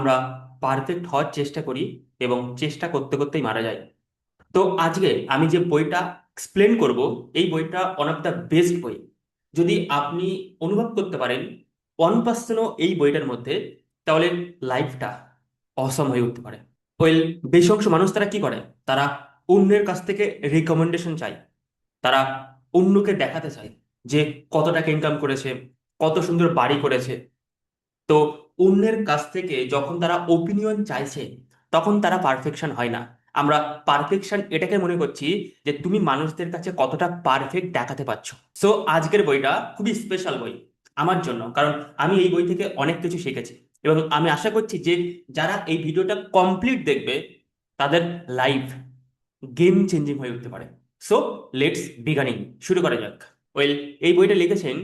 আমরা পারফেক্ট হওয়ার চেষ্টা করি এবং চেষ্টা করতে করতেই মারা যাই। তো আজকে আমি যে বইটা এক্সপ্লেন করব, এই বইটা ওয়ান অফ দ্য বেস্ট বই। যদি আপনি অনুভব করতে পারেন 1%ও এই বইটার মধ্যে, তাহলে লাইফটা অসম হয়ে উঠতে পারে। ওয়েল, বেশি অংশ মানুষ তারা কি করে, তারা অন্যের কাছ থেকে রিকমেন্ডেশন চায়। তারা অন্যকে দেখাতে চায় যে কত টাকা ইনকাম করেছে, কত সুন্দর বাড়ি করেছে। তো অন্যের কাছ থেকে যখন তারা ওপিনিয়ন চাইছে, তখন তারা পারফেকশন হয় না। আমরা পারফেকশন এটাকে মনে করছি যে তুমি মানুষদের কাছে কতটা পারফেক্ট দেখাতে পারছো। সো আজকের বইটা খুবই স্পেশাল বই আমার জন্য, কারণ আমি এই বই থেকে অনেক কিছু শিখেছি। এবং আমি আশা করছি যে যারা এই ভিডিওটা কমপ্লিট দেখবে, তাদের লাইফ গেম চেঞ্জিং হয়ে উঠতে পারে। সো লেটস বিগানিং, শুরু করা যাক। ওয়েল, এই বইটা লিখেছেন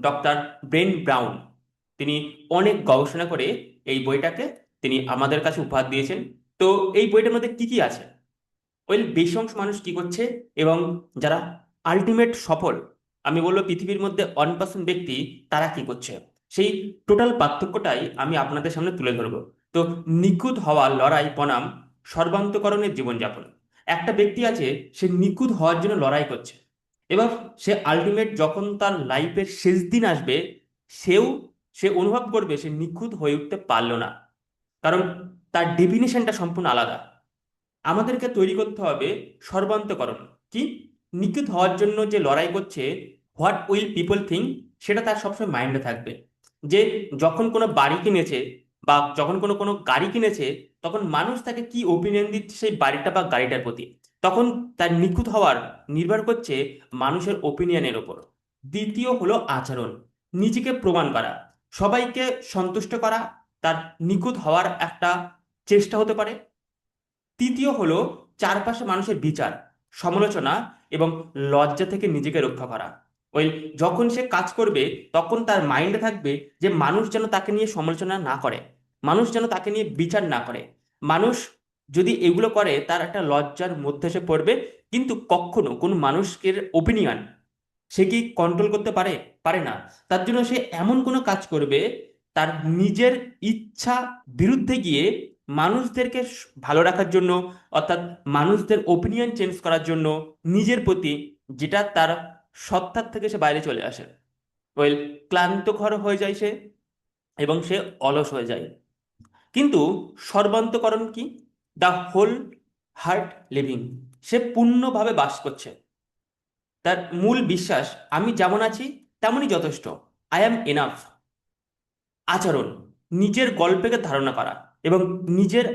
ডক্টর ব্রেন ব্রাউন। তিনি অনেক গবেষণা করে এই বইটাকে তিনি আমাদের কাছে উপহার দিয়েছেন। তো এই বইটার মধ্যে কি কি আছে? ওয়েল, বেশি অংশ মানুষ কি করছে এবং যারা আলটিমেট সফল, আমি বলবো পৃথিবীর মধ্যে 1% ব্যক্তি, তারা কি করছে, সেই টোটাল পার্থক্যটাই আমি আপনাদের সামনে তুলে ধরবো। তো নিখুঁত হওয়া লড়াই বনাম সর্বান্তকরণের জীবনযাপন। একটা ব্যক্তি আছে, সে নিখুঁত হওয়ার জন্য লড়াই করছে। এবার সে আলটিমেট যখন তার লাইফের শেষ দিন আসবে, সেও সে অনুভব করবে সে নিখুঁত হয়ে উঠতে পারলো না, কারণ তার ডেফিনেশনটা সম্পূর্ণ আলাদা। আমাদেরকে তৈরি করতে হবে সর্বান্তকরণ। কি? নিখুঁত হওয়ার জন্য যে লড়াই করছে, হোয়াট উইল পিপল থিঙ্ক, সেটা তার সবসময় মাইন্ডে থাকবে। যে যখন কোনো বাড়ি কিনেছে বা যখন কোনো কোনো গাড়ি কিনেছে, তখন মানুষ তাকে কি ওপিনিয়ন দিচ্ছে সেই বাড়িটা বা গাড়িটার প্রতি, তখন তার নিখুঁত হওয়ার নির্ভর করছে মানুষের ওপিনিয়নের ওপর। দ্বিতীয় হলো আচরণ, নিজেকে প্রমাণ করা, সবাইকে সন্তুষ্ট করা তার নিখুঁত হওয়ার একটা চেষ্টা হতে পারে। তৃতীয় হলো চারপাশে মানুষের বিচার, সমালোচনা এবং লজ্জা থেকে নিজেকে রক্ষা করা। ওই, যখন সে কাজ করবে, তখন তার মাইন্ডে থাকবে যে মানুষ যেন তাকে নিয়ে সমালোচনা না করে, মানুষ যেন তাকে নিয়ে বিচার না করে। মানুষ যদি এগুলো করে, তার একটা লজ্জার মধ্যে সে পড়বে। কিন্তু কখনো কোন মানুষের ওপিনিয়ন সে কি কন্ট্রোল করতে পারে? পারে না। তার জন্য সে এমন কোনো কাজ করবে, তার নিজের ইচ্ছা বিরুদ্ধে গিয়ে মানুষদেরকে ভালো রাখার জন্য, অর্থাৎ মানুষদের ওপিনিয়ন চেঞ্জ করার জন্য, নিজের প্রতি যেটা তার সত্তার থেকে সে বাইরে চলে আসে। ওয়েল, ক্লান্তকর হয়ে যায় সে এবং সে অলস হয়ে যায়। কিন্তু সর্বান্তকরণ কি? দ্য হোল হার্ট লিভিং, সে পূর্ণভাবে বাস করছে। তার মূল বিশ্বাস, আমি যেমন আছি তেমনই যথেষ্ট, আই অ্যাম এনাফ। আচরণ, নিজের গল্পকে ধারণা করা এবং নিজের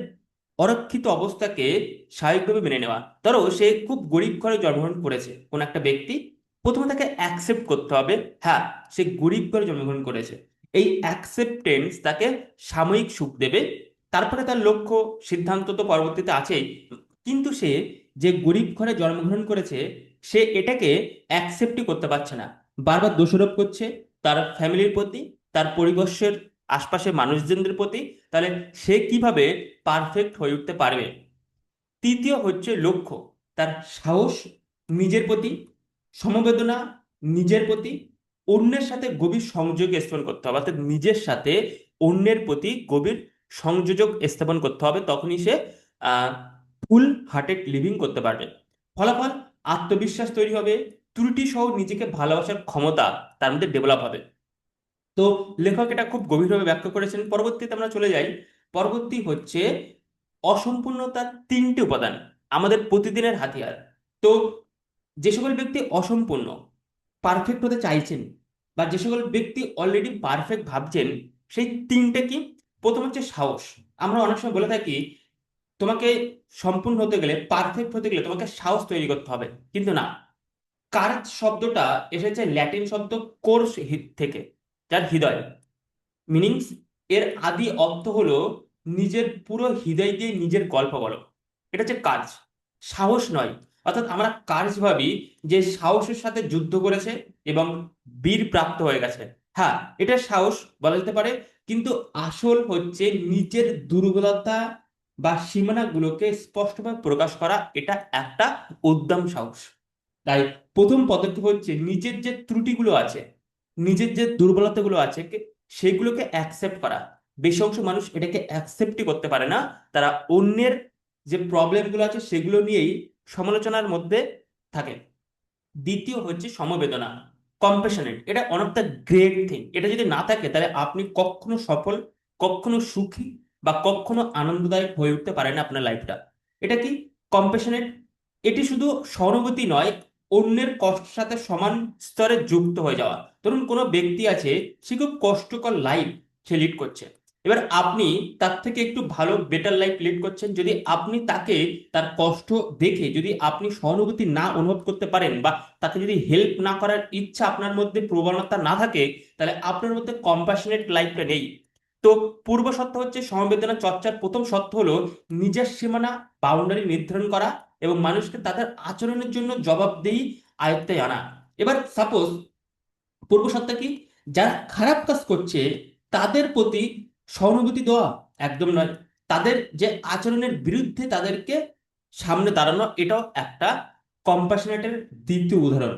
অরক্ষিত অবস্থাকে স্বাভাবিকভাবে মেনে নেওয়া। ধরো সে খুব গরিব ঘরে জন্মগ্রহণ করেছে কোন একটা ব্যক্তি, প্রথমে তাকে অ্যাকসেপ্ট করতে হবে, হ্যাঁ, সে গরিব ঘরে জন্মগ্রহণ করেছে। এই অ্যাকসেপ্টেন্স তাকে সাময়িক সুখ দেবে। তারপরে তার লক্ষ্য সিদ্ধান্ত তো পরবর্তীতে আছেই। কিন্তু সে যে গরিব ঘরে জন্মগ্রহণ করেছে, সে এটাকে অ্যাকসেপ্টই করতে পারছে না, বারবার দোষারোপ করছে তার ফ্যামিলির প্রতি, তার পরিবেশের আশপাশের মানুষজনদের প্রতি। তাহলে সে কিভাবে পারফেক্ট হয়ে উঠতে পারবে? তৃতীয় হচ্ছে লক্ষ্য, তার সাহস, নিজের প্রতি সমবেদনা, নিজের প্রতি অন্যের সাথে গভীর সংযোগ স্থাপন করতে হবে, অর্থাৎ নিজের সাথে অন্যের প্রতি গভীর সংযোগ স্থাপন করতে হবে, তখনই সে আহ ফুল হার্টেড লিভিং করতে পারবে। ফলাফল, আত্মবিশ্বাস তৈরি হবে, ত্রুটি সহ নিজেকে ভালোবাসার ক্ষমতা তার মধ্যে ডেভেলপ হবে। তো লেখক এটা খুব গভীরভাবে ব্যাখ্যা করেছেন। পরবর্তীতে আমরা চলে যাই। পরবর্তী হচ্ছে অসম্পূর্ণতার তিনটি উপাদান, আমাদের প্রতিদিনের হাতিয়ার। তো যে সকল ব্যক্তি অসম্পূর্ণ, পারফেক্ট হতে চাইছেন, বা যে সকল ব্যক্তি অলরেডি পারফেক্ট ভাবছেন, সেই তিনটে কি? প্রথম হচ্ছে সাহস। আমরা অনেক সময় বলে থাকি তোমাকে সম্পূর্ণ হতে গেলে, পারফেক্ট হতে গেলে তোমাকে সাহস তৈরি করতে হবে, কিন্তু না। কার্জ শব্দটা এসেছে ল্যাটিন শব্দ কোর্স থেকে, যার হৃদয় মিনিংস। এর আদি অর্থ হলো নিজের পুরো হৃদয় দিয়ে নিজের গল্প বলো। এটা হচ্ছে কাজ, সাহস নয়। অর্থাৎ আমরা কাজ ভাবি যে সাহসের সাথে যুদ্ধ করেছে এবং বীর প্রাপ্ত হয়ে গেছে। হ্যাঁ, এটা সাহস বলা যেতে পারে, কিন্তু আসল হচ্ছে নিজের দুর্বলতা বা সীমানাগুলোকে স্পষ্টভাবে প্রকাশ করা, এটা একটা উদ্যম সাহস। তাই প্রথম পদক্ষেপ হচ্ছে নিজের যে ত্রুটিগুলো আছে, নিজের যে দুর্বলতাগুলো আছে, সেগুলোকে অ্যাকসেপ্ট করা। বেশি অংশ মানুষ এটাকে অ্যাকসেপ্টই করতে পারে না। তারা অন্যের যে প্রবলেমগুলো আছে সেগুলো নিয়েই সমালোচনার মধ্যে থাকে। দ্বিতীয় হচ্ছে সমবেদনা, কম্প্যাশনেট। এটা one of the great thing. এটা যদি না থাকে তাহলে আপনি কখনো সফল, কখনো সুখী বা কখনো আনন্দদায়ক হয়ে উঠতে পারেন না আপনার লাইফটা। এটা কি কম্প্যাশনেট? এটি শুধু সহানুভূতি নয়, অন্যের কষ্টের সাথে সমান স্তরে যুক্ত হয়ে যাওয়া। ধরুন কোনো ব্যক্তি আছে, সে খুব কষ্টকর লাইফ সে লিড করছে, এবার আপনি তার থেকে একটু ভালো বেটার লাইফ লিড করছেন। যদি আপনি তাকে, তার কষ্ট দেখে যদি আপনি সহানুভূতি না অনুভব করতে পারেন, বা তাকে যদি হেল্প না করার ইচ্ছা আপনার মধ্যে, প্রবণতা না থাকে, তাহলে আপনার মধ্যে কম্প্যাশনেট লাইফটা নেই। তো পূর্ব শর্ত হচ্ছে সমবেদনা চর্চার প্রথম শর্ত হলো নিজের সীমানা, বাউন্ডারি নির্ধারণ করা এবং মানুষকে তাদের আচরণের জন্য জবাবদিহি আয়ত্তে আনা। এবার সাপোজ পূর্ব শর্ত কি? যারা খারাপ কাজ করছে তাদের প্রতি সহানুভূতি দেওয়া একদম নয়, তাদের যে আচরণের বিরুদ্ধে তাদেরকে সামনে দাঁড়ানো, এটাও একটা কম্প্যাশনেটের দ্বিতীয় উদাহরণ।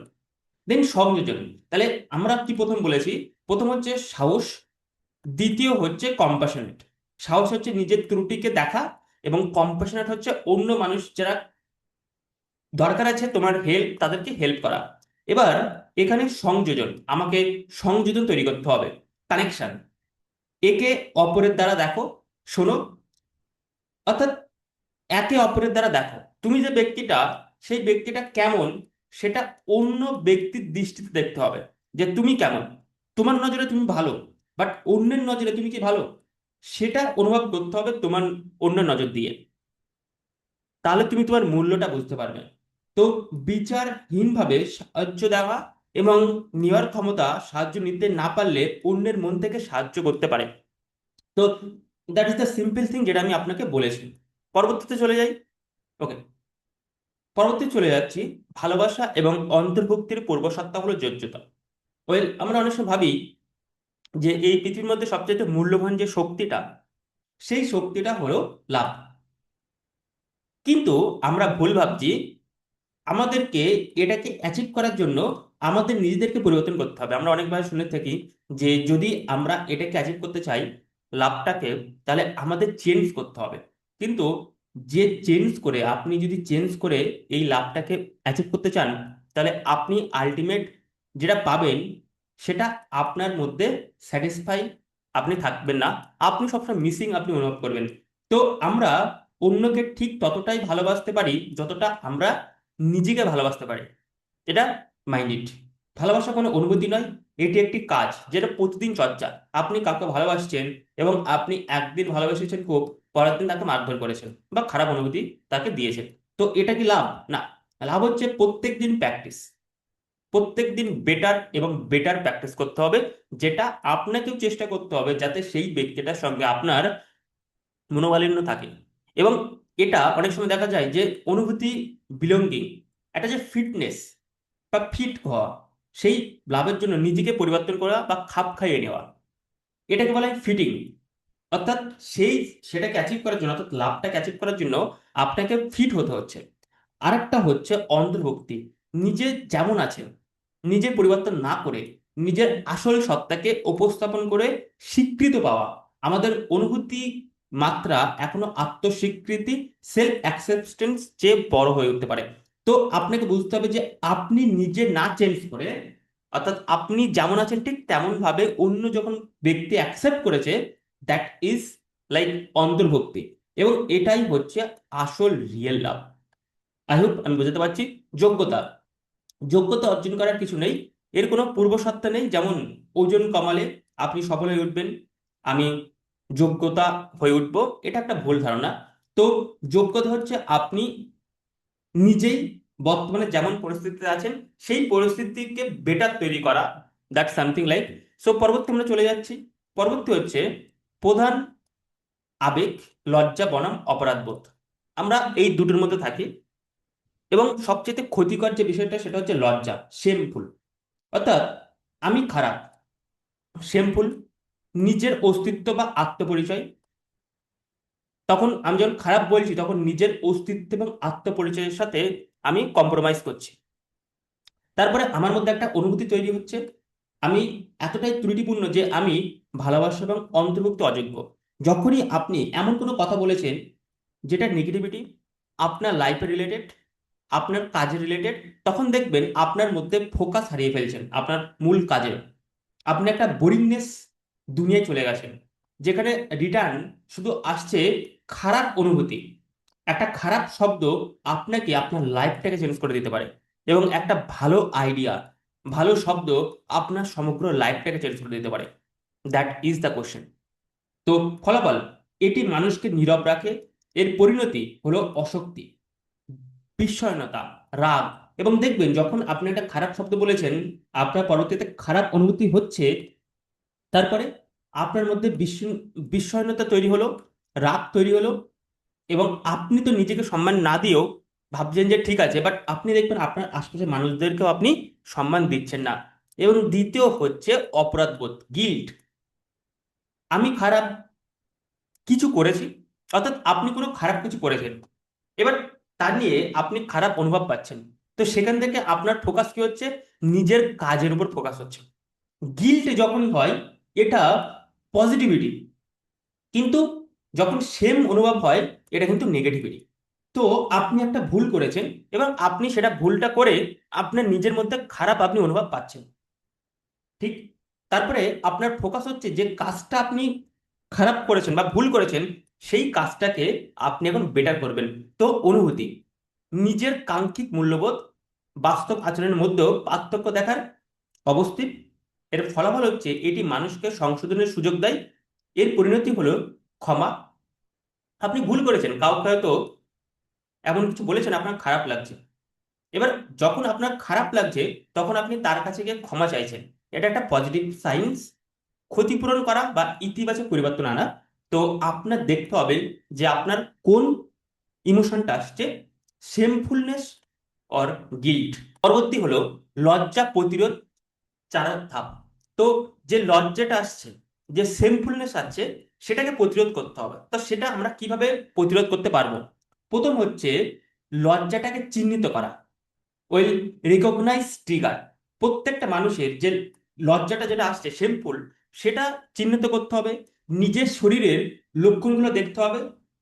দেন সংযোজন। তাহলে আমরা কি প্রথম বলেছি? প্রথম হচ্ছে সাহস, দ্বিতীয় হচ্ছে কম্প্যাশনেট। সাহস হচ্ছে নিজের ত্রুটিকে দেখা, এবং কম্প্যাশনেট হচ্ছে অন্য মানুষ যারা দরকার আছে তোমার হেল্প, তাদেরকে হেল্প করা। এবার এখানে সংযোজন, আমাকে সংযোজন তৈরি করতে হবে, কানেকশন। একে অপরের দ্বারা দেখো, শোনো, অর্থাৎ একে অপরের দ্বারা দেখো তুমি যে ব্যক্তিটা, সেই ব্যক্তিটা কেমন সেটা অন্য ব্যক্তির দৃষ্টিতে দেখতে হবে। যে তুমি কেমন, তোমার নজরে তুমি ভালো, বাট অন্যের নজরে তুমি কি ভালো, সেটা অনুভব করতে হবে তোমার অন্যের নজর দিয়ে। তাহলে তুমি তোমার মূল্যটা বুঝতে পারবে। তো বিচারহীনভাবে সাহায্য দেওয়া এবং নেওয়ার ক্ষমতা, সাহায্য নিতে না পারলে অন্যের মন থেকে সাহায্য করতে পারে। তো that is the simple thing যেটা আমি আপনাকে বলেছি। পরবর্তীতে চলে যাই। ওকে, পরবর্তী চলে যাচ্ছি। ভালোবাসা এবং অন্তর্ভুক্তির পূর্বশর্ত হলো যোগ্যতা। ওয়েল, আমরা অনেক সময় ভাবি যে এই পৃথিবীর মধ্যে সবচেয়ে মূল্যবান যে শক্তিটা, সেই শক্তিটা হলো লাভ। কিন্তু আমরা ভুল ভাবছি। আমাদেরকে এটাকে অ্যাচিভ করার জন্য আমাদের নিজেদেরকে পরিবর্তন করতে হবে। আমরা অনেকবার শুনে থাকি যে যদি আমরা এটাকে অ্যাচিভ করতে চাই, লাভটাকে, তাহলে আমাদের চেঞ্জ করতে হবে। কিন্তু যে চেঞ্জ করে, আপনি যদি চেঞ্জ করে এই লাভটাকে অ্যাচিভ করতে চান, তাহলে আপনি আলটিমেট যেটা পাবেন সেটা আপনার মধ্যে স্যাটিসফাই আপনি থাকবেন না, আপনি সবসময় মিসিং আপনি অনুভব করবেন। তো আমরা অন্যকে ঠিক ততটাই ভালোবাসতে পারি যতটা আমরা নিজেকে ভালোবাসতে পারি। এটা মাইন্ড ইট। ভালোবাসা কোনো অনুভূতি নয়, এটি একটি কাজ যেটা প্রতিদিন চর্চা। আপনি কাউকে ভালোবাসছেন এবং আপনি একদিন ভালোবেসেছেন খুব, পরের দিন তাকে মারধর করেছেন বা খারাপ অনুভূতি তাকে দিয়েছেন, তো এটা কি লাভ? না। লাভ হচ্ছে প্রত্যেক দিন প্র্যাকটিস, প্রত্যেক দিন বেটার এবং বেটার প্র্যাকটিস করতে হবে, যেটা আপনাকেও চেষ্টা করতে হবে যাতে সেই ব্যক্তিটার সঙ্গে আপনার মনোমালিন্য থাকে। এবং এটা অনেক সময় দেখা যায় যে অনুভূতি, বিলঙ্গিং, একটা যে ফিটনেস বা ফিট হওয়া, সেই লাভের জন্য নিজেকে পরিবর্তন করা বা খাপ খাইয়ে নেওয়া, এটাকে বলা হয় ফিটিং। অর্থাৎ সেই, সেটাকে অ্যাচিভ করার জন্য, অর্থাৎ লাভটাকে অ্যাচিভ করার জন্য আপনাকে ফিট হতে হচ্ছে। আরেকটা হচ্ছে অন্তর্ভুক্তি। নিজে যেমন আছেন, নিজের পরিবর্তন না করে নিজের আসল সত্তাকে উপস্থাপন করে স্বীকৃত পাওয়া। আমাদের অনুভূতি মাত্রা এখনো আত্মস্বীকৃতি, সেলফ অ্যাকসেপ্টেন্স চেয়ে বড় হয়ে উঠতে পারে। তো আপনাকে বুঝতে হবে যে আপনি নিজে না চেঞ্জ করে, অর্থাৎ আপনি যেমন আছেন ঠিক তেমন ভাবে অন্য যখন ব্যক্তি অ্যাকসেপ্ট করেছে, দ্যাট ইজ লাইক অন্তর্ভুক্তি। এবং এটাই হচ্ছে আসল রিয়েল লাভ। আই হোপ আমি বুঝতে পারছি। যোগ্যতা, যোগ্যতা অর্জন করার কিছু নেই, এর কোনো পূর্ব শর্ত নেই। যেমন ওজন কমালে আপনি সফল হয়ে উঠবেন, আমি যোগ্যতা হয়ে উঠবো, এটা একটা ভুল ধারণা। তো যোগ্যতা হচ্ছে আপনি নিজেই বর্তমানে যেমন পরিস্থিতিতে আছেন সেই পরিস্থিতিকে বেটার তৈরি করা, দ্যাট সামথিং লাইক। সো পরবর্তী আমরা চলে যাচ্ছি। পরবর্তী হচ্ছে প্রধান আবেগ, লজ্জা বনাম অপরাধবোধ। আমরা এই দুটোর মধ্যে থাকি, এবং সবচেয়ে ক্ষতিকর যে বিষয়টা সেটা হচ্ছে লজ্জা, শেমফুল। অর্থাৎ আমি খারাপ, শেমফুল, নিজের অস্তিত্ব বা আত্মপরিচয়। তখন আমি যখন খারাপ বলছি তখন নিজের অস্তিত্ব এবং আত্মপরিচয়ের সাথে আমি কম্প্রোমাইজ করছি। তারপরে আমার মধ্যে একটা অনুভূতি তৈরি হচ্ছে, আমি এতটাই ত্রুটিপূর্ণ যে আমি ভালোবাসা এবং অন্তর্ভুক্ত অযোগ্য। যখনই আপনি এমন কোনো কথা বলেছেন যেটা নেগেটিভিটি, আপনার লাইফে রিলেটেড, আপনার কাজে রিলেটেড, তখন দেখবেন আপনার মধ্যে ফোকাস হারিয়ে ফেলছেন আপনার মূল কাজে। আপনি একটা বোরিংনেস দুনিয়ায় চলে গেছেন, যেখানে রিটার্ন শুধু আসছে খারাপ অনুভূতি। একটা খারাপ শব্দ আপনাকে আপনার লাইফটাকে চেঞ্জ করে দিতে পারে, এবং একটা ভালো আইডিয়া, ভালো শব্দ আপনার সমগ্র লাইফটাকে চেঞ্জ করে দিতে পারে। That is the question. তো ফলাফল, এটি মানুষকে নীরব রাখে। এর পরিণতি হলো অশক্তি, বিস্ময়নতা, রাগ। এবং দেখবেন যখন আপনি একটা খারাপ শব্দ বলেছেন, আপনার পরবর্তীতে খারাপ অনুভূতি হচ্ছে, তারপরে আপনার মধ্যে বিস্ময়নতা তৈরি হলো, রাগ তৈরি হলো, এবং আপনি তো নিজেকে সম্মান না দিয়েও ভাবছেন যে ঠিক আছে, বাট আপনি দেখবেন আপনার আশপাশের মানুষদেরকেও আপনি সম্মান দিচ্ছেন না। এবং দ্বিতীয় হচ্ছে অপরাধবোধ, গিল্ট। আমি খারাপ কিছু করেছি, অর্থাৎ আপনি কোনো খারাপ কিছু করেছেন, এবার তা নিয়ে আপনি খারাপ অনুভব পাচ্ছেন। তো সেখান থেকে আপনার ফোকাস কি হচ্ছে? নিজের কাজের উপর ফোকাস হচ্ছে। গিল্ট যখন হয়, এটা পজিটিভিটি, কিন্তু যখন সেম অনুভব হয়, এটা কিন্তু নেগেটিভিটি। তো আপনি একটা ভুল করেছেন, এবং আপনি সেটা ভুলটা করে আপনার নিজের মধ্যে খারাপ আপনি অনুভব পাচ্ছেন, ঠিক? তারপরে আপনার ফোকাস হচ্ছে যে কাজটা আপনি খারাপ করেছেন বা ভুল করেছেন, সেই কাজটাকে আপনি এখন বেটার করবেন। তো অনুভূতি, নিজের কাঙ্ক্ষিত মূল্যবোধ, বাস্তব আচরণের মধ্যেও পার্থক্য দেখার অবস্থিত। এর ফলাফল হচ্ছে এটি মানুষকে সংশোধনের সুযোগ দেয়। এর পরিণতি হলো ক্ষমা। আপনি ভুল করেছেন, কাউকে হয়তো এমন কিছু বলেছেন আপনার খারাপ লাগছে, এবার যখন আপনার খারাপ লাগছে, তখন আপনি তার কাছে গিয়ে ক্ষমা চাইছেন। এটা একটা পজিটিভ সাইন্স। ক্ষতিপূরণ করা বা ইতিবাচক পরিবর্তন আনা। তো আপনার দেখতে হবে যে আপনার কোন ইমোশনটা আসছে, শেমফুলনেস অর গিল্ট। পরবর্তী হলো লজ্জা প্রতিরোধ, 4 ধাপ। তো যে লজ্জাটা আসছে, যে সেমফুলনেস আসছে, সেটাকে প্রতিরোধ করতে হবে। তো সেটা আমরা কিভাবে প্রতিরোধ করতে পারবো? প্রথম হচ্ছে লজ্জাটাকে চিহ্নিত করা, ওই রিকগনাইজ ট্রিগার। প্রত্যেকটা মানুষের যে লজ্জাটা যেটা আসছে শেমফুল, সেটা চিহ্নিত করতে হবে। নিজের শরীরের লক্ষণগুলো দেখতে হবে।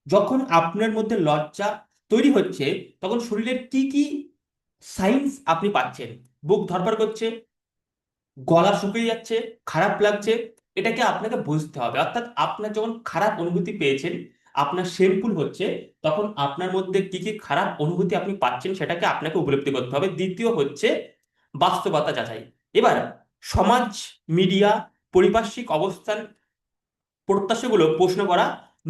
যখন আপনার মধ্যে লজ্জা তৈরি হচ্ছে, তখন শরীরের কি কি সাইন্স আপনি পাচ্ছেন? বুক ধড়ফড় করছে, গলা শুকিয়ে যাচ্ছে, খারাপ লাগছে, এটাকে আপনাকে বুঝতে হবে। অর্থাৎ আপনার যখন খারাপ অনুভূতি পেয়েছেন, আপনার শেমফুল হচ্ছে, তখন আপনার মধ্যে কি কি খারাপ অনুভূতি আপনি পাচ্ছেন সেটাকে আপনাকে উপলব্ধি করতে হবে। দ্বিতীয় হচ্ছে বাস্তবতা যাচাই। এবার সমাজ, মিডিয়া, পারিপার্শ্বিক অবস্থান, প্রত্যাশাগুলো প্রশ্ন করা,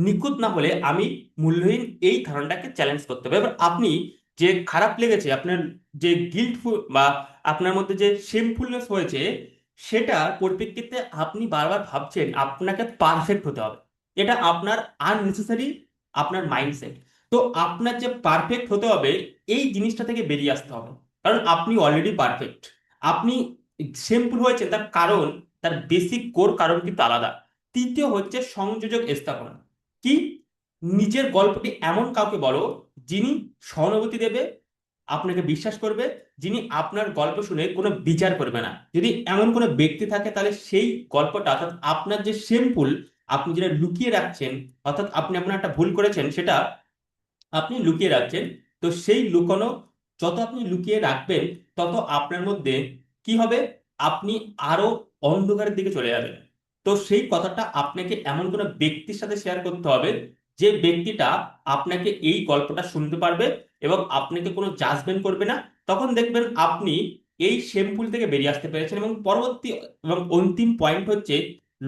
নিখুঁত না হলে আমি মূল্যহীন, এই ধারণাটাকে চ্যালেঞ্জ করতে হবে। এবার আপনি যে খারাপ লেগেছে, আপনার যে গিল্টফুল বা আপনার মধ্যে যে শেমফুলনেস হয়েছে, সেটার পরিপ্রেক্ষিতে আপনি বারবার ভাবছেন আপনাকে পারফেক্ট হতে হবে। এটা আপনার আননেসেসারি, আপনার মাইন্ডসেট। তো আপনার যে পারফেক্ট হতে হবে, এই জিনিসটা থেকে বেরিয়ে আসতে হবে, কারণ আপনি অলরেডি পারফেক্ট। আপনি শেমফুল হয়েছেন, তার কারণ, তার বেসিক কোর কারণ কিন্তু আলাদা। তৃতীয় হচ্ছে সংযোজক স্থাপনা। কি? নিজের গল্পটি এমন কাউকে বলো যিনি সহানুভূতি দেবে, আপনাকে বিশ্বাস করবে, যিনি আপনার গল্প শুনে কোনো বিচার করবে না। যদি এমন কোনো ব্যক্তি থাকে, তাহলে সেই গল্পটা, অর্থাৎ আপনার যে শেমফুল, আপনি যেটা লুকিয়ে রাখছেন, অর্থাৎ আপনি আপনার একটা ভুল করেছেন, সেটা আপনি লুকিয়ে রাখছেন। তো সেই লুকানো, যত আপনি লুকিয়ে রাখবেন, তত আপনার মধ্যে কি হবে? আপনি আরো অন্ধকারের দিকে চলে যাবেন। তো সেই কথাটা আপনাকে এমন কোনো ব্যক্তির সাথে শেয়ার করতে হবে, যে ব্যক্তিটা আপনাকে এই গল্পটা শুনতে পারবে এবং আপনাকে কোনো জাজমেন্ট করবে না। তখন দেখবেন আপনি এই শেমফুল থেকে বেরিয়ে আসতে পেরেছেন। এবং পরবর্তী এবং অন্তিম পয়েন্ট হচ্ছে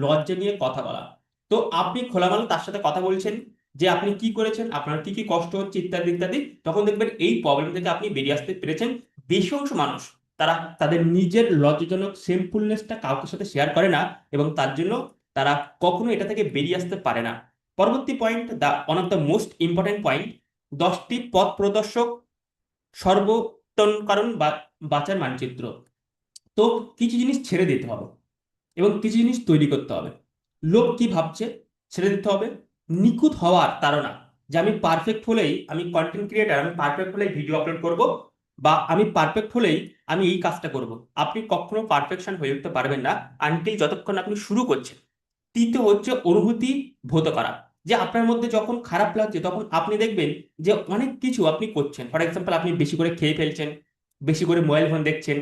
লজ্জা নিয়ে কথা বলা। তো আপনি খোলামেলা তার সাথে কথা বলছেন, যে আপনি কি করেছেন, আপনার কি কি কষ্ট হচ্ছে, ইত্যাদি ইত্যাদি। তখন দেখবেন এই প্রবলেম থেকে আপনি বেরিয়ে আসতে পেরেছেন। বেশি অংশ মানুষ, তারা তাদের নিজের লজ্জাজনক সেমফুলনেসটা কাউকে সাথে শেয়ার করে না, এবং তার জন্য তারা কখনো এটা থেকে বেরিয়ে আসতে পারে না। পরবর্তী point, the one of the most important point, 10টি পথ প্রদর্শক, সর্বোত্তম বা বাঁচার মানচিত্র। তো কিছু জিনিস ছেড়ে দিতে হবে এবং কিছু জিনিস তৈরি করতে হবে। লোক কি ভাবছে ছেড়ে দিতে হবে। নিখুঁত হওয়ার তাড়না, যে আমি পারফেক্ট হলেই আমি কন্টেন্ট ক্রিয়েটার, আমি পারফেক্ট হলেই ভিডিও আপলোড করব, বা আমি পারফেক্ট হলেই আমি এই কাজটা করব। আপনি কখনো পারফেকশন হয়ে উঠতে পারবেন না আনটিল যতক্ষণ আপনি শুরু করছেন, তৃতীয় হচ্ছে অনুভূতি ভোত করা, যে আপনার মধ্যে যখন খারাপ লাগছে তখন আপনি দেখবেন যে অনেক কিছু আপনি করছেন, ফর এক্সাম্পল আপনি বেশি করে খেয়ে ফেলছেন, বেশি করে মোবাইল ফোন দেখছেন।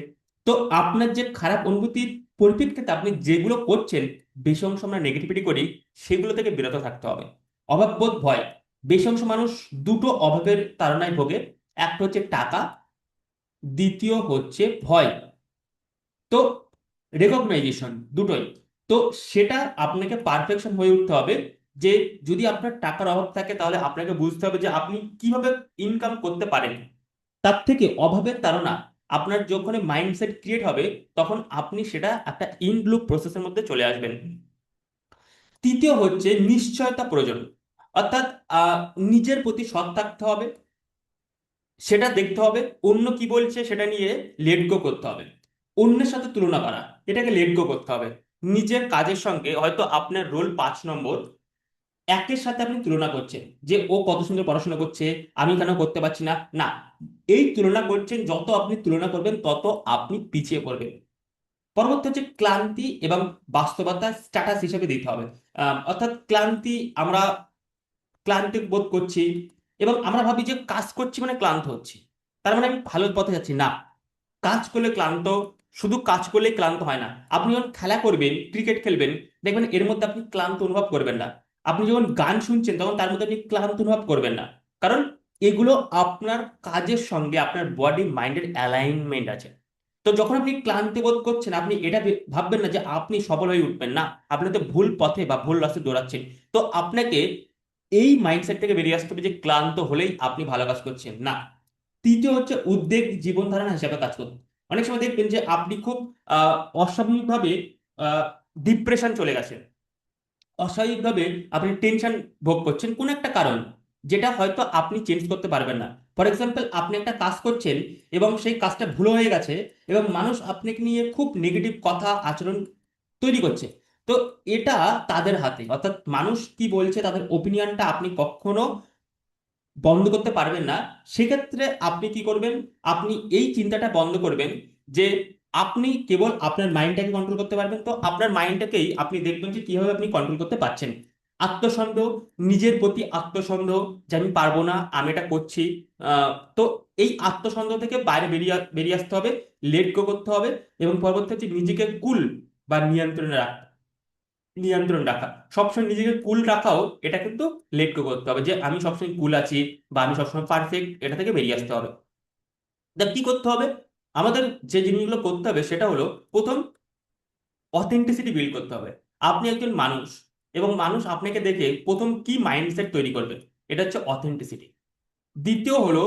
তো আপনার যে খারাপ অনুভূতির পরিপ্রেক্ষিতে আপনি যেগুলো করছেন, বেশি অংশ আমরা নেগেটিভিটি করি, সেগুলো থেকে বিরত থাকতে হবে। অভাববোধ ভয়, বেশি অংশ মানুষ দুটো অভাবের তাড়নায় ভোগে। একটা হচ্ছে টাকা, দ্বিতীয় হচ্ছে ভয়। তো রেকগনাইজেশন দুটোই। তো সেটা আপনাকে পারফেকশন হয়ে উঠতে হবে, যে যদি আপনার টাকার অভাব থাকে তাহলে আপনাকে বুঝতে হবে যে আপনি কিভাবে ইনকাম করতে পারেন। তার থেকে অভাবের তাড়না আপনার যখন মাইন্ডসেট ক্রিয়েট হবে, তখন আপনি সেটা একটা ইন লুপ প্রসেসের মধ্যে চলে আসবেন। তৃতীয় হচ্ছে নিশ্চয়তা প্রয়োজন, অর্থাৎ আহ, নিজের প্রতি সৎ থাকতে হবে, সেটা দেখতে হবে। অন্য কি বলছে সেটা নিয়ে লেট গো করতে হবে। অন্যের সাথে তুলনা করা, এটাকে লেট গো করতে হবে। নিজের কাজের সঙ্গে হয়তো আপনার রোল 5 নম্বর, একের সাথে আপনি তুলনা করছেন যে ও কত সুন্দর পড়াশোনা করছে, আমি কেন করতে পারছি না। না, এই তুলনা করছেন, যত আপনি তুলনা করবেন তত আপনি পিছিয়ে পড়বেন। পরবর্তী হচ্ছে ক্লান্তি এবং বাস্তবতা স্ট্যাটাস হিসেবে দিতে হবে। অর্থাৎ ক্লান্তি, আমরা ক্লান্তি বোধ করছি এবং আমরা ভাবি যে কাজ করছি মানে ক্লান্ত হচ্ছি, তার মানে আমি ভালো পথে যাচ্ছি না। কাজ করলে ক্লান্ত, শুধু কাজ করলে ক্লান্ত হয় না। আপনি যখন খেলা করবেন, ক্রিকেট খেলবেন, দেখবেন এর মধ্যে আপনি ক্লান্ত অনুভব করবেন না। আপনি যখন গান শুনছেন তখন তার মধ্যে আপনি ক্লান্ত অনুভব করবেন না, কারণ এগুলো আপনার কাজের সঙ্গে আপনার বডি মাইন্ডের অ্যালাইনমেন্ট আছে। তো যখন আপনি ক্লান্তি বোধ করছেন, আপনি এটা ভাববেন না যে আপনি সফল হয়ে উঠবেন না, আপনি তো ভুল পথে বা ভুল রাস্তায় দৌড়াচ্ছেন। তো আপনাকে এই মাইন্ডসেট থেকে বেরিয়ে আসতে হবে যে ক্লান্ত হলেই আপনি ভালো কাজ করছেন না। তৃতীয় হচ্ছে উদ্বেগ জীবন ধারণা হিসাবে কাজ করুন। অনেক সময় দেখবেন যে আপনি খুব অস্বাভাবিকভাবে ডিপ্রেশন চলে গেছেন, অস্বাভাবিকভাবে আপনি টেনশন ভোগ করছেন কোন একটা কারণ, যেটা হয়তো আপনি চেঞ্জ করতে পারবেন না। ফর এক্সাম্পল আপনি একটা কাজ করছেন এবং সেই কাজটা ভুল হয়ে গেছে, এবং মানুষ আপনাকে নিয়ে খুব নেগেটিভ কথা আচরণ তৈরি করছে। তো এটা তাদের হাতে, অর্থাৎ মানুষ কি বলছে তাদের ওপিনিয়নটা আপনি কখনো বন্ধ করতে পারবেন না। সেক্ষেত্রে আপনি কি করবেন, আপনি এই চিন্তাটা বন্ধ করবেন যে আপনি কেবল আপনার মাইন্ডটাকে কন্ট্রোল করতে পারবেন। তো আপনার মাইন্ডটাকেই আপনি দেখবেন যে কিভাবে আপনি কন্ট্রোল করতে পারছেন। আত্মসন্দেহ, নিজের প্রতি আত্মসন্দেহ, যে আমি পারবো না, আমি এটা করছি। তো এই আত্মসন্দেহ থেকে বাইরে বেরিয়ে বেরিয়ে আসতে হবে, লেট গো করতে হবে। এবং পরবর্তী হচ্ছে নিজেকে কুল বা নিয়ন্ত্রণে রাখতে, নিয়ন্ত্রণ রাখা, সবসময় নিজেকে কুল রাখাও, এটা কিন্তু লেট গো করতে হবে, যে আমি সবসময় কুল আছি বা আমি সবসময় পারফেক্ট, এটা থেকে বেরিয়ে আসতে হবে। দেখ কি করতে হবে, আমাদের যে জিনিসগুলো করতে হবে সেটা হলো, প্রথম অথেন্টিসিটি বিল্ড করতে হবে। আপনি একজন মানুষ, এবং মানুষ আপনাকে দেখে প্রথম কি মাইন্ডসেট তৈরি করবে, এটা হচ্ছে অথেন্টিসিটি। দ্বিতীয় হলো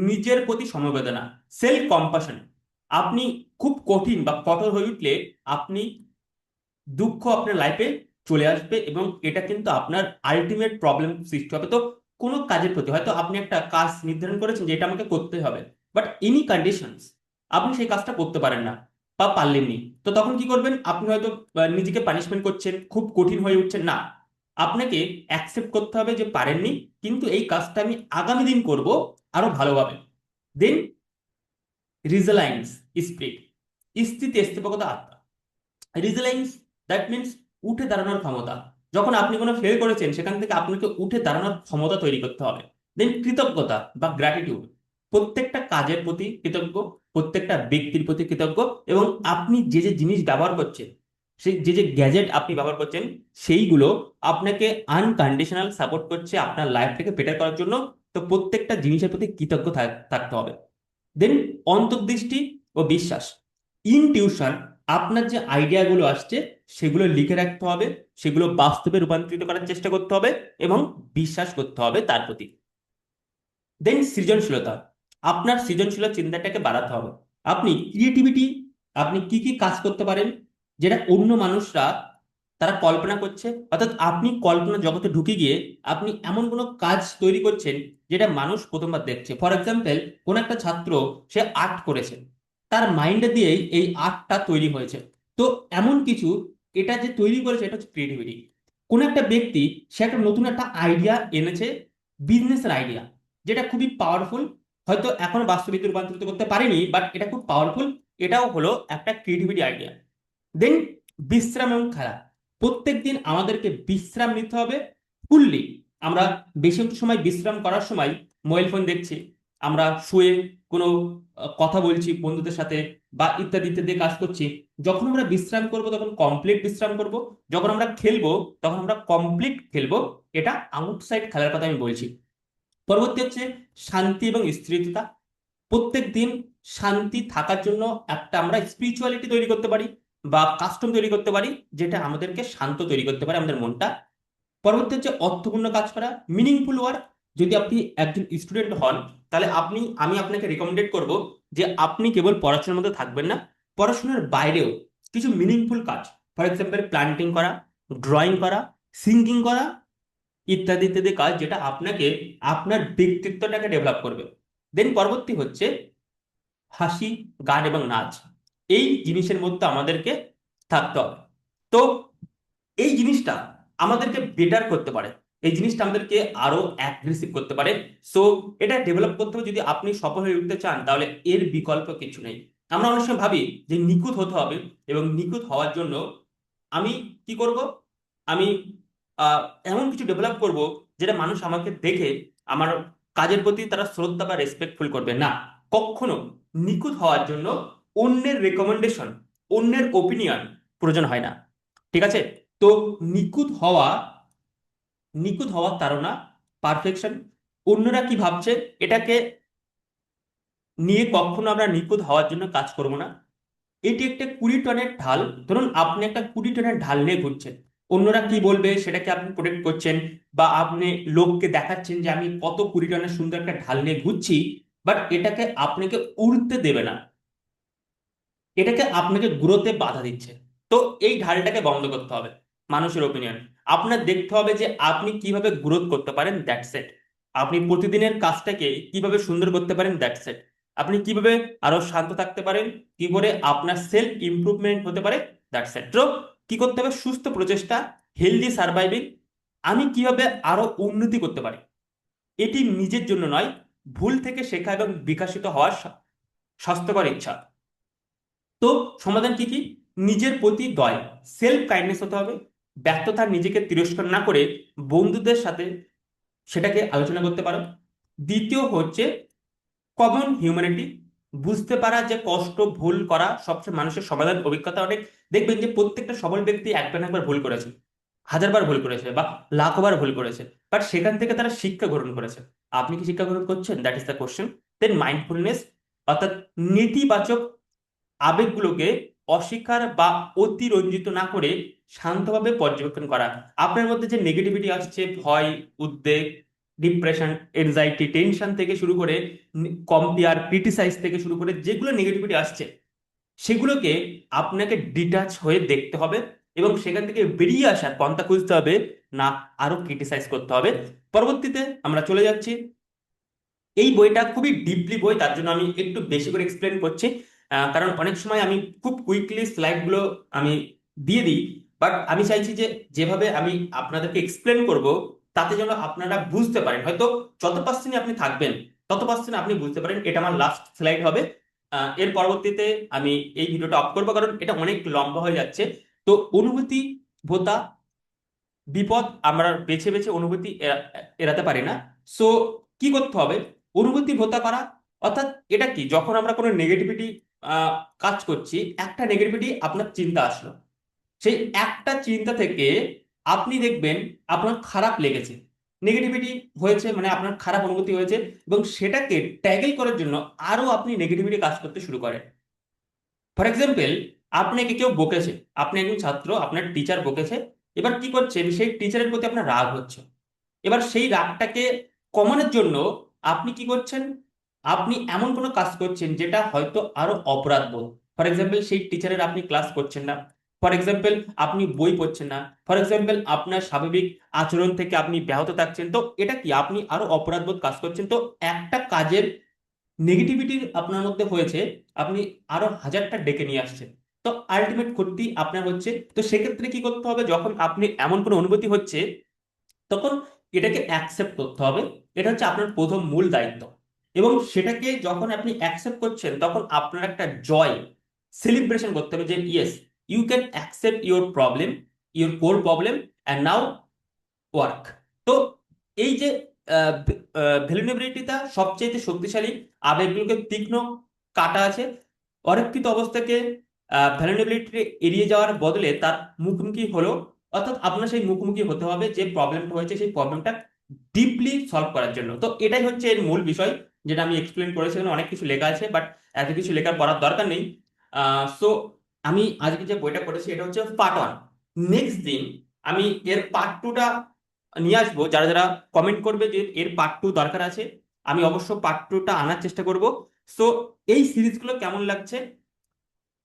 নিজের প্রতি সমবেদনা, সেলফ কম্পাশন। আপনি খুব কঠিন বা কঠোর হয়ে উঠলে আপনি দুঃখ আপনার লাইফে চলে আসবে, এবং এটা কিন্তু আপনার আলটিমেট প্রবলেম সৃষ্টি হবে। তো কোনো কাজের প্রতি হয়তো আপনি একটা কাজ নির্ধারণ করেছেন যে এটা আমাকে করতে হবে, বাট এনি কন্ডিশনস আপনি সেই কাজটা করতে পারেন না বা পারলেননি, তো তখন কি করবেন, আপনি হয়তো নিজেকে পানিশমেন্ট করছেন, খুব কঠিন হয়ে উঠছেন না। আপনাকে অ্যাকসেপ্ট করতে হবে যে পারেননি, কিন্তু এই কাজটা আমি আগামী দিন করব আরো ভালোভাবে। দেন রিজিলায়েন্স স্পিরিট, স্থিতিস্থাপকতা আত্মা। রিজিলায়েন্স, দ্যাট মিনস উঠে দাঁড়ানোর ক্ষমতা। যখন আপনি কোনো ফেল করেছেন সেখান থেকে আপনাকে উঠে দাঁড়ানোর ক্ষমতা তৈরি করতে হবে। দেন কৃতজ্ঞতা বা গ্র্যাটিটিউড, প্রত্যেকটা কাজের প্রতি কৃতজ্ঞ, প্রত্যেকটা ব্যক্তির প্রতি কৃতজ্ঞ, এবং আপনি যে যে জিনিস ব্যবহার করছেন, সেই যে যে গ্যাজেট আপনি ব্যবহার করছেন, সেইগুলো আপনাকে আনকন্ডিশনাল সাপোর্ট করছে আপনার লাইফটাকে বেটার করার জন্য। তো প্রত্যেকটা জিনিসের প্রতি কৃতজ্ঞ থাকতে হবে। দেন অন্তর্দৃষ্টি ও বিশ্বাস, ইনটিউশন, আপনার যে আইডিয়াগুলো আসছে সেগুলো লিখে রাখতে হবে, সেগুলো বাস্তবে রূপান্তরিত করার চেষ্টা করতে হবে, এবং বিশ্বাস করতে হবে তার প্রতি। দেন সৃজনশীলতা, আপনার সৃজনশীল চিন্তাটাকে বাড়াতে হবে। আপনি ক্রিয়েটিভিটি, আপনি কি কি কাজ করতে পারেন যেটা অন্য মানুষরা তারা কল্পনা করছে, অর্থাৎ আপনি কল্পনা জগতে ঢুকে গিয়ে আপনি এমন কোনো কাজ তৈরি করছেন যেটা মানুষ প্রথমবার দেখছে। ফর এক্সাম্পল, কোন একটা ছাত্র সে আর্ট করেছে, তার মাইন্ডে দিয়েই এই আর্টটা তৈরি হয়েছে। তো এমন কিছু, এটা যে তৈরি করেছে এটা হচ্ছে ক্রিয়েটিভিটি। কোন একটা ব্যক্তি, সে একটা নতুন একটা আইডিয়া এনেছে, বিজনেসের আইডিয়া, যেটা খুবই পাওয়ারফুল, হয়তো এখনো বাস্তবিক রূপান্তরিত করতে পারেনি, বাট এটা খুব পাওয়ারফুল, এটাও হলো একটা ক্রিয়েটিভিটি আইডিয়া। দেন বিশ্রাম এবং খেলা, প্রত্যেকদিন আমাদেরকে বিশ্রাম নিতে হবে ফুললি। আমরা বেশি সময় বিশ্রাম করার সময় মোবাইল ফোন দেখছি, আমরা শুয়ে কোনো কথা বলছি বন্ধুদের সাথে বা ইত্যাদি ইত্যাদি কাজ করছি। যখন আমরা বিশ্রাম করব তখন কমপ্লিট বিশ্রাম করব, যখন আমরা খেলবো তখন আমরা কমপ্লিট খেলবো। এটা আউটসাইড খেলার কথা আমি বলছি। পরবর্তী হচ্ছে শান্তি এবং স্থিরতা। প্রত্যেক দিন শান্তি থাকার জন্য একটা আমরা স্পিরিচুয়ালিটি তৈরি করতে পারি বা কাস্টম তৈরি করতে পারি, যেটা আমাদেরকে শান্ত তৈরি করতে পারে আমাদের মনটা। পরবর্তী হচ্ছে অর্থপূর্ণ কাজ করা, মিনিংফুল ওয়ার্ক। যদি আপনি একজন স্টুডেন্ট হন, তাহলে আমি আপনাকে রিকমেন্ডেড করব যে আপনি কেবল পড়াশোনার মধ্যে থাকবেন না, পড়াশোনার বাইরেও কিছু মিনিংফুল কাজ, ফর এক্সাম্পল প্ল্যান্টিং করা, ড্রয়িং করা, সিঙ্গিং করা, ইত্যাদি ইত্যাদি কাজ, যেটা আপনাকে আপনার ব্যক্তিত্বটাকে ডেভেলপ করবে। দেন পরবর্তী হচ্ছে হাসি, গান এবং নাচ। এই জিনিসের মধ্যে আমাদেরকে থাকতে হবে। তো এই জিনিসটা আমাদেরকে বেটার করতে পারে, এই জিনিসটা আমাদেরকে আরো অ্যাগ্রেসিভ করতে পারে। সো এটা ডেভেলপ করতে হবে। যদি আপনি সফল হয়ে উঠতে চান তাহলে এর বিকল্প কিছু নেই। আমরা অনেক সময় ভাবি যে নিখুঁত হতে হবে, এবং নিখুঁত হওয়ার জন্য আমি কি করব, আমি আহ, এমন কিছু ডেভেলপ করব যেটা মানুষ আমাকে দেখে আমার কাজের প্রতি তারা শ্রদ্ধা বা রেসপেক্টফুল করবে না। কখনো নিখুঁত হওয়ার জন্য অন্যের রেকমেন্ডেশন, অন্যের ওপিনিয়ন প্রয়োজন হয় না। ঠিক আছে? তো নিখুঁত হওয়া, নিখুঁত হওয়ার তাড়না, পারফেকশন, অন্যরা কি ভাবছে, এটাকে নিয়ে কখনো আমরা নিখুঁত হওয়ার জন্য কাজ করব না। এটি একটা 20 টনের ঢাল। ধরুন আপনি একটা 20 টনের ঢাল নিয়ে ঘুরছেন, অন্যরা কি বলবে সেটাকে আপনি প্রোটেক্ট করছেন, বা আপনি লোককে দেখাচ্ছেন যে আমি কত 20 টনের সুন্দর একটা ঢাল নিয়ে ঘুরছি, বাট এটাকে আপনাকে উড়তে দেবে না, এটাকে আপনাকে গ্রোথে বাধা দিচ্ছে। তো এই ঢালটাকে বন্ধ করতে হবে। মানুষের ওপিনিয়ন আপনার দেখতে হবে যে আপনি কিভাবে গ্রোথ করতে পারেন, দ্যাটস ইট। আপনি প্রতিদিনের কাজটাকে কিভাবে সুন্দর করতে পারেন, দ্যাটস ইট। আপনি কিভাবে আরো শান্ত থাকতে পারেন, কি করে আপনার সেলফ ইমপ্রুভমেন্ট হতে পারে, দ্যাটস ইট। তো কি করতে হবে, সুস্থ প্রচেষ্টা, হেলদি সার্ভাইভিং। আমি কিভাবে আরো উন্নতি করতে পারি, এটি নিজের জন্য নয়, ভুল থেকে শেখা এবং বিকশিত হওয়ার স্বাস্থ্যকর ইচ্ছা। তো সমাধান কি কি, নিজের প্রতি দয়া, সেলফ কাইন্ডনেস হতে হবে। ব্যর্থতা নিজেকে তিরস্কার না করে বন্ধুদের সাথে সেটাকে আলোচনা করতে পারো। দ্বিতীয় হচ্ছে কমন হিউম্যানিটি, বুঝতে পারা যে কষ্ট, ভুল করা সবচেয়ে মানুষের সমাধান অভিজ্ঞতা অনেক। দেখবেন যে প্রত্যেকটা সফল ব্যক্তি একবার না একবার ভুল করেছে, হাজারবার ভুল করেছে বা লাখবার ভুল করেছে, বাট সেখান থেকে তারা শিক্ষা গ্রহণ করেছে। আপনি কি শিক্ষা গ্রহণ করছেন, that is the question. Then mindfulness, অর্থাৎ নেতিবাচক আবেগগুলোকে অস্বীকার বা অতিরঞ্জিত না করে শান্তভাবে পর্যবেক্ষণ করা। আপনার মধ্যে যে নেগেটিভিটি আসছে, ভয়, উদ্বেগ, ডিপ্রেশন, এনজাইটি, টেনশন থেকে শুরু করে কম্পেয়ার, ক্রিটিসাইজ থেকে শুরু করে যেগুলো নেগেটিভিটি আসছে, সেগুলোকে আপনাকে ডিটাচ হয়ে দেখতে হবে এবং সেখান থেকে বেরিয়ে আসার পন্থা খুঁজতে হবে, না আরো ক্রিটিসাইজ করতে হবে। পরবর্তীতে আমরা চলে যাচ্ছি, এই বইটা খুবই ডিপলি বই, তার জন্য আমি একটু বেশি করে এক্সপ্লেন করছি। কারণ অনেক সময় আমি খুব কুইকলি স্লাইডগুলো আমি দিয়ে দিই, বাট আমি চাইছি যে যেভাবে আমি আপনাদেরকে এক্সপ্লেন করব, তাতে যেন আপনারা বুঝতে পারেন। হয়তো যত পার্সেন্ট আপনি থাকবেন তত পার্সেন্ট আপনি বুঝতে পারেন। এটা আমার লাস্ট স্লাইড হবে। এর পরবর্তীতে আমি এই ভিডিওটা অফ করবো, কারণ এটা অনেক লম্বা হয়ে যাচ্ছে। তো অনুভূতি ভোতা বিপদ, আমরা বেছে বেছে অনুভূতি এড়াতে পারি না। সো কি করতে হবে, অনুভূতি ভোতা করা। অর্থাৎ এটা কি, যখন আমরা কোনো নেগেটিভিটি কাজ করছি, একটা নেগেটিভিটি আপনার চিন্তা আসলো, সেই একটা চিন্তা থেকে আপনি দেখবেন আপনার খারাপ লেগেছে, নেগেটিভিটি হয়েছে, মানে আপনার খারাপ অনুভূতি হয়েছে, এবং সেটাকে ট্যাগেল করার জন্য আরো আপনি নেগেটিভিটি কাজ করতে শুরু করেন। ফর এক্সাম্পল, আপনাকে কেউ বকেছে, আপনি একজন ছাত্র, আপনার টিচার বকেছে, এবার কি করছেন, সেই টিচারের প্রতি আপনার রাগ হচ্ছে। এবার সেই রাগটাকে কমানোর জন্য আপনি কি করছেন, আপনি এমন কোনো কাজ করছেন যেটা হয়তো আরো অপরাধ বোধ। ফর এক্সাম্পল, সেই টিচারের আপনি ক্লাস করছেন না। ফর এক্সাম্পল, আপনি বই পড়ছেন না। ফর এক্সাম্পল, আপনার স্বাভাবিক আচরণ থেকে আপনি ব্যাহত থাকছেন। তো এটা কি, আপনি আরো অপরাধ বোধ কাজ করছেন। তো একটা কাজের নেগেটিভিটি আপনার মধ্যে হয়েছে, আপনি আরো হাজারটা ডেকে নিয়ে আসছেন। তো আলটিমেট ক্ষতি আপনার হচ্ছে। তো সেক্ষেত্রে কি করতে হবে, যখন আপনি এমন কোনো অনুভূতি হচ্ছে, তখন এটাকে অ্যাকসেপ্ট করতে হবে। এটা হচ্ছে আপনার প্রথম মূল দায়িত্ব। এবং সেটাকে যখন আপনি অ্যাকসেপ্ট করছেন, তখন আপনার একটা জয় সেলিব্রেশন করতে হবে যে yes, you can accept your problem, your core problem and now work. তো এই যে ভ্যালনারেবিলিটিটা সবচেয়ে শক্তিশালী, আবেগগুলোকে তীক্ষ্ণ কাটা আছে, অরক্ষিত অবস্থাকে ভ্যালনারেবিলিটি এড়িয়ে যাওয়ার বদলে তার মুখোমুখি হলো, অর্থাৎ আপনার সেই মুখোমুখি হতে হবে যে প্রবলেমটা হয়েছে সেই প্রবলেমটা ডিপলি সলভ করার জন্য। তো এটাই হচ্ছে এর মূল বিষয়, যেটা আমি এক্সপ্লেন করেছি। এখানে অনেক কিছু লেখা আছে, বাট এত কিছু লেখার পড়ার দরকার নেই। সো আমি আজকে যে বইটা পড়েছি এটা হচ্ছে পার্ট 1। নেক্সট দিন আমি এর পার্ট 2টা নিয়ে আসবো। যারা যারা কমেন্ট করবে যে এর পার্ট 2 দরকার আছে, আমি অবশ্য পার্ট 2টা আনার চেষ্টা করব। সো এই সিরিজগুলো কেমন লাগছে?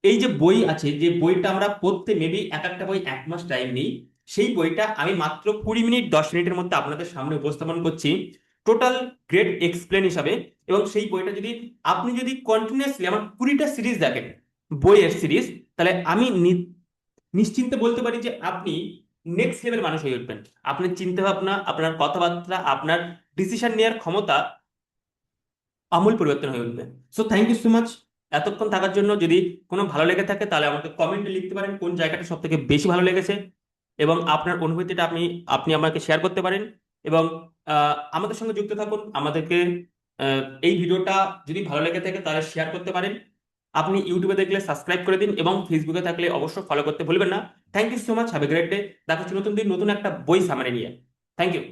এই যে বই আছে, যে বইটা আমরা পড়তে মেবি এক একটা বই 1 মাস টাইম নিই, সেই বইটা আমি মাত্র 20 মিনিট 10 মিনিটের মধ্যে আপনাদের সামনে উপস্থাপন করছি টোটাল গ্রেড এক্সপ্লেন হিসাবে। এবং সেই বইটা যদি আপনি যদি কন্টিনিউয়াসলি আমার 20টা সিরিজ দেখেন, বইয়ের সিরিজ, তাহলে আমি নিশ্চিন্তে বলতে পারি যে আপনি নেক্সট লেভেল মানুষ হয়ে উঠবেন। আপনার চিন্তা ভাবনা, আপনার কথাবার্তা, আপনার ডিসিশন নেওয়ার ক্ষমতা আমূল পরিবর্তন হয়ে উঠবে। So thank you so much এতক্ষণ থাকার জন্য। যদি কোনো ভালো লেগে থাকে তাহলে আমাকে কমেন্টে লিখতে পারেন কোন জায়গাটা সব থেকে বেশি ভালো লেগেছে, এবং আপনার অনুভূতিটা আপনি আপনি আমাকে শেয়ার করতে পারেন। এবং আমাদের সঙ্গে যুক্ত থাকুন। আমাদেরকে এই ভিডিওটা যদি ভালো লেগে থাকে তাহলে শেয়ার করতে পারেন। আপনি ইউটিউবে দেখলে সাবস্ক্রাইব করে দিন, এবং ফেসবুকে থাকলে অবশ্যই ফলো করতে ভুলবেন না। Thank you so much, have a great day. দেখা হচ্ছে নতুন দিন নতুন একটা বই সামনে নিয়ে। Thank you.